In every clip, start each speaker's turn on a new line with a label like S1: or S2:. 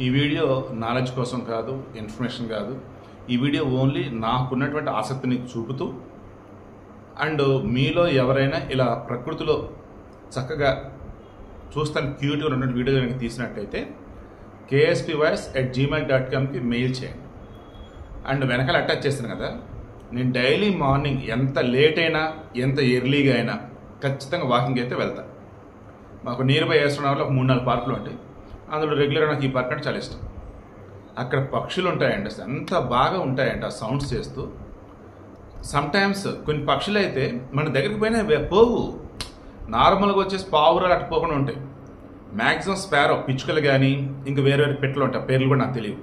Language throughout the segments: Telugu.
S1: ఈ వీడియో నాలెడ్జ్ కోసం కాదు, ఇన్ఫర్మేషన్ కాదు. ఈ వీడియో ఓన్లీ నాకున్నటువంటి ఆసక్తిని చూపుతూ అండ్ మీలో ఎవరైనా ఇలా ప్రకృతిలో చక్కగా చూస్తాను క్యూట్గా ఉన్నటువంటి వీడియో కనుక తీసినట్టయితే kspvoice@gmail.comకి మెయిల్ చేయండి. అండ్ వెనకాల అటాచ్ చేస్తాను కదా, నేను డైలీ మార్నింగ్ ఎంత లేట్ అయినా ఎంత ఎర్లీగా అయినా ఖచ్చితంగా వాకింగ్ అయితే వెళ్తాను. మాకు నియర్ బై వేస్తున్నాలో ఒక 3-4 పార్కులు ఉంటాయి. అందులో రెగ్యులర్గా నాకు ఈ పార్క్ అంటే చాలా ఇష్టం. అక్కడ పక్షులు ఉంటాయండి, ఎంత బాగా ఉంటాయంటే ఆ సౌండ్స్ చేస్తూ. సమ్టైమ్స్ కొన్ని పక్షులు అయితే మన దగ్గరికి పోయినా పోవు, నార్మల్గా వచ్చేసి పావురాలు అటు పోకుండా ఉంటాయి. మ్యాక్సిమం స్పారో, పిచ్చుకలు కానీ ఇంకా వేరే వేరే పెట్టలు ఉంటాయి, పేర్లు కూడా నాకు తెలియదు.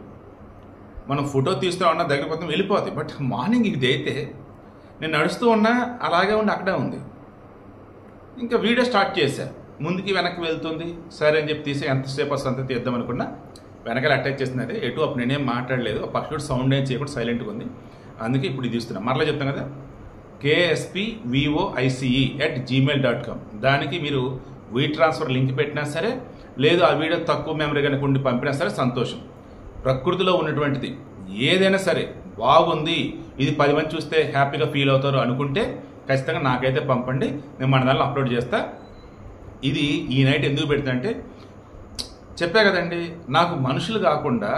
S1: మనం ఫోటో తీస్తూ ఉన్నా దగ్గరికి పోతే వెళ్ళిపోతాయి. బట్ మార్నింగ్ ఇది అయితే నేను నడుస్తూ ఉన్నా అలాగే ఉండి అక్కడే ఉంది. ఇంకా వీడియో స్టార్ట్ చేశా, ముందుకి వెనక్కి వెళ్తుంది, సరే అని చెప్పి తీసి ఎంతసేపు వస్తుంది తీద్దాం అనుకున్నా. వెనకాల అటాచ్ చేసింది అయితే ఎటు అప్పుడు నేనేం మాట్లాడలేదు, పక్షుడు సౌండ్ ఏం చేయకుండా సైలెంట్గా ఉంది. అందుకే ఇప్పుడు ఇది తీస్తున్నా. మరలా చెప్తాను కదా, kspvoice@gmail.com. దానికి మీరు వీ ట్రాన్స్ఫర్ లింక్ పెట్టినా సరే, లేదు ఆ వీడియో తక్కువ మెమరీ కనుక ఉండి పంపినా సరే సంతోషం. ప్రకృతిలో ఉన్నటువంటిది ఏదైనా సరే బాగుంది, ఇది 10 మంది చూస్తే హ్యాపీగా ఫీల్ అవుతారు అనుకుంటే ఖచ్చితంగా నాకైతే పంపండి, నేను మన దానిలో అప్లోడ్ చేస్తా. ఇది ఈ నైట్ ఎందుకు పెడతా అంటే చెప్పా కదండి, నాకు మనుషులు కాకుండా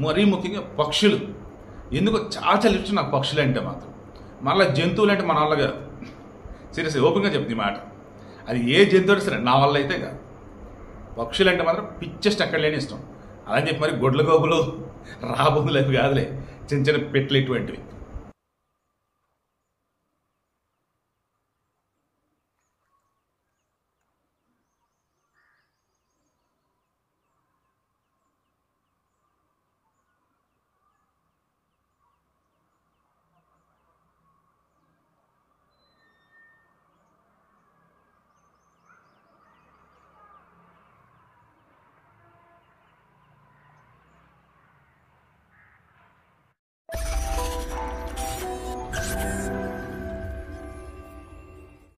S1: మరీ ముఖ్యంగా పక్షులు ఎందుకు చాలా ఇష్టం. నాకు పక్షులు అంటే మాత్రం, మళ్ళీ జంతువులు అంటే మన వాళ్ళగా సీరియస్గా ఓపెన్గా చెప్తుంది మాట. అది ఏ జంతువు సరే నా వల్ల అయితే కాదు. పక్షులు అంటే మాత్రం పిచ్చెస్ట్ ఎక్కడ లేని ఇష్టం. అలా చెప్పి మరి గొడ్ల గోపులు రాబోతులు అవి కాదులే, చిన్న చిన్న పెట్లు ఇటువంటివి.